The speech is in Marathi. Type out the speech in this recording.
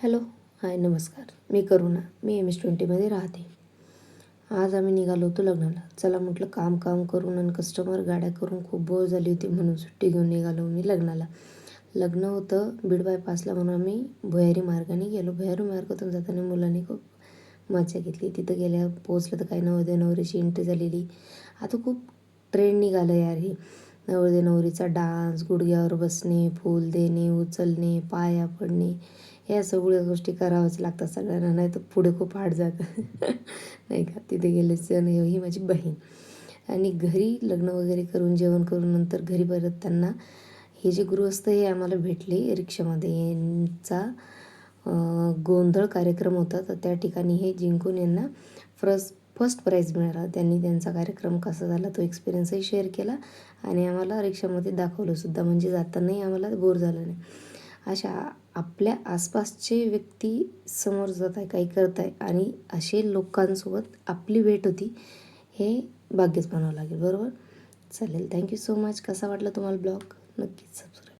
हॅलो, हाय, नमस्कार. मी करुणा. मी MS-20मध्ये राहते. आज आम्ही निघालो होतो लग्नाला. चला म्हटलं, काम करून आणि कस्टमर गाड्या करून खूप बोर झाली होती, म्हणून सुट्टी घेऊन निघालो मी लग्नाला. लग्न होतं बीड बायपासला, म्हणून आम्ही भुयारी मार्गाने गेलो. भुयारी मार्गातून जाताना मुलांनी खूप मजा घेतली. तिथं गेल्यावर पोचलं तर काही नवरदेव नवरीची एंट्री झालेली. आता खूप ट्रेंड निघालं यार हे. नवरदेव नवरीचा डान्स, गुडघ्यावर बसणे, फूल देणे, उचलणे, पाया पडणे, या सगळ्या गोष्टी कराव्याच लागतात सगळ्यांना, नाही तर पुढे खूप हार्ड जातं नाही का. तिथे गेले सण, ही माझी बहीण. आणि घरी लग्न वगैरे करून जेवण करून नंतर घरी परतताना हे जे गृहस्थ हे आम्हाला भेटले रिक्षामध्ये. यांचा गोंधळ कार्यक्रम होता, तर त्या ठिकाणी हे जिंकून यांना फर्स्ट प्राईज मिळाला. त्यांनी त्यांचा कार्यक्रम कसा झाला तो एक्सपिरियन्सही शेअर केला आणि आम्हाला रिक्षामध्ये दाखवलंसुद्धा, म्हणजे जातानाही आम्हाला बोर झालं नाही. अशा आपल्या आसपासचे व्यक्ती समोर जात आहे, काही करत आहे आणि असे लोकांसोबत आपली भेट होती, हे भाग्यच म्हणावं लागेल, बरोबर. चालेल, थँक्यू सो मच. कसा वाटला तुम्हाला ब्लॉग? नक्कीच सबस्क्राईब.